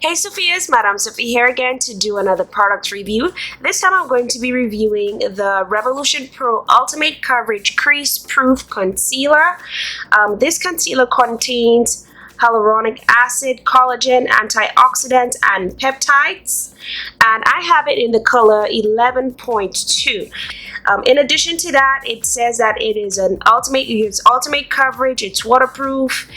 Hey Sophia's, Madam Sophie here again to do another product review. This time I'm going to be reviewing the Revolution Pro Ultimate Coverage Crease Proof Concealer. This concealer contains hyaluronic acid, collagen, antioxidants, and peptides. And I have it in the color 11.2. In addition to that, it says that it is ultimate coverage, it's waterproof,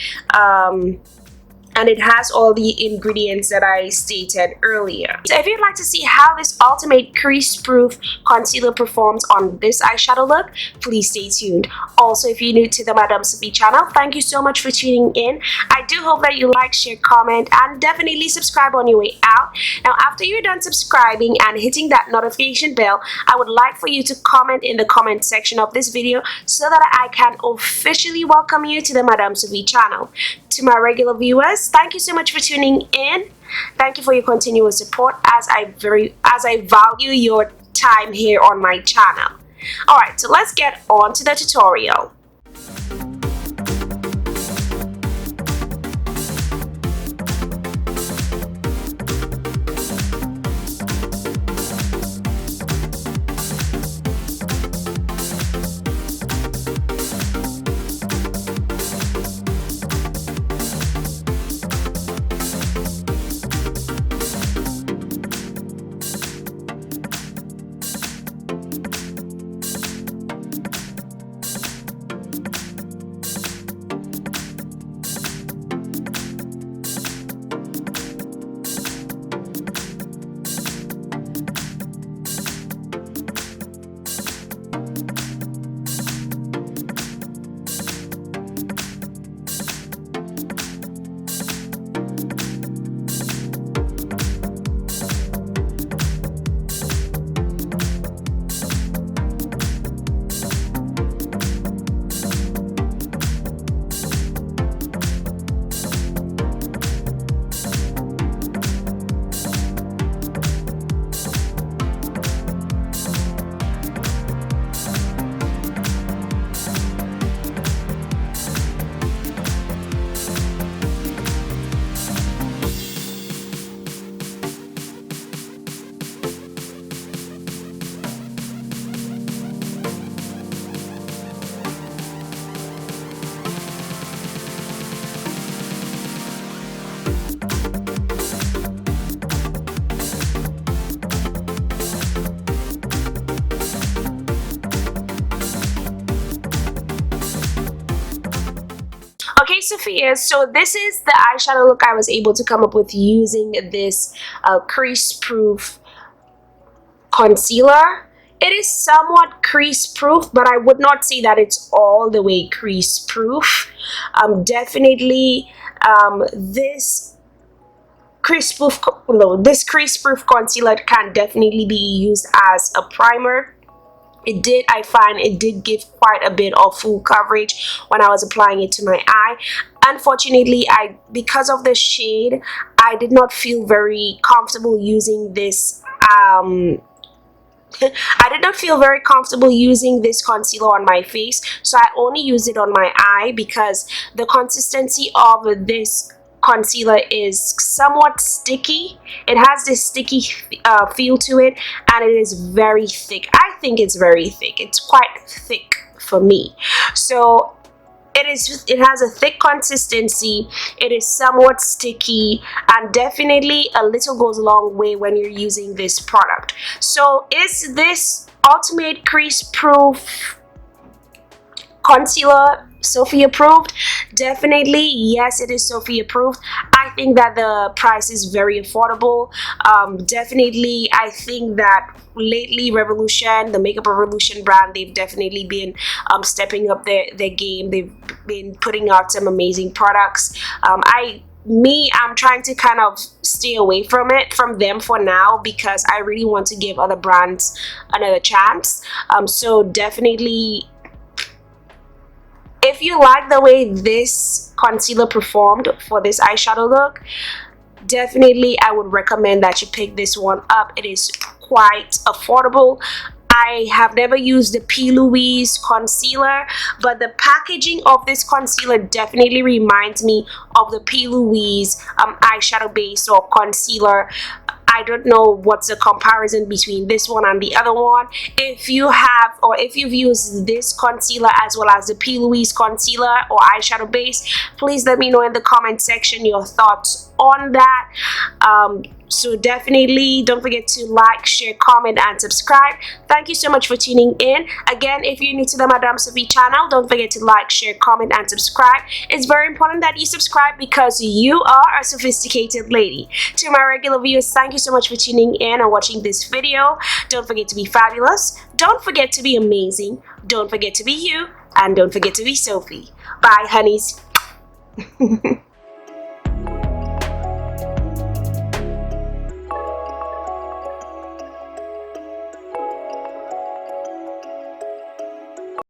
and it has all the ingredients that I stated earlier. So if you'd like to see how this ultimate crease proof concealer performs on this eyeshadow look, please stay tuned. Also, if you're new to the Madam Sophie channel, thank you so much for tuning in. I do hope that you like, share, comment, and definitely subscribe on your way out. Now, after you're done subscribing and hitting that notification bell, I would like for you to comment in the comment section of this video so that I can officially welcome you to the Madam Sophie channel. To my regular viewers, thank you so much for tuning in. Thank you for your continuous support as I value your time here on my channel. Alright, so let's get on to the tutorial. Okay, Sophia, so this is the eyeshadow look I was able to come up with using this crease proof concealer. It is somewhat crease proof, but I would not say that it's all the way crease proof. Definitely this crease proof concealer can definitely be used as a primer. I find it did give quite a bit of full coverage when I was applying it to my eye. Unfortunately, because of the shade, I did not feel very comfortable using this I did not feel very comfortable using this concealer on my face, so I only used it on my eye because the consistency of this concealer is somewhat sticky. It has this sticky feel to it, and it is very thick. I think it's very thick. It's quite thick for me. So it has a thick consistency. It is somewhat sticky, and definitely a little goes a long way when you're using this product. So is this ultimate crease proof concealer Sophy approved? Definitely yes, it is Sophy approved. I think that the price is very affordable. Definitely I think that lately Revolution, the Makeup Revolution brand, they've definitely been stepping up their game. They've been putting out some amazing products. I'm trying to kind of stay away from them for now, because I really want to give other brands another chance. So definitely, if you like the way this concealer performed for this eyeshadow look, definitely I would recommend that you pick this one up. It is quite affordable. I have never used the P. Louise concealer, but the packaging of this concealer definitely reminds me of the P. Louise eyeshadow base or concealer. I don't know what's the comparison between this one and the other one. If you have, or if you've used this concealer as well as the P. Louise concealer or eyeshadow base, please let me know in the comment section your thoughts on that. So definitely don't forget to like, share, comment, and subscribe. Thank you so much for tuning in. Again, if you're new to the Madame Sophy channel, don't forget to like, share, comment, and subscribe. It's very important that you subscribe because you are a sophisticated lady. To my regular viewers, thank you so much for tuning in and watching this video. Don't forget to be fabulous. Don't forget to be amazing. Don't forget to be you. And don't forget to be Sophy. Bye, honeys.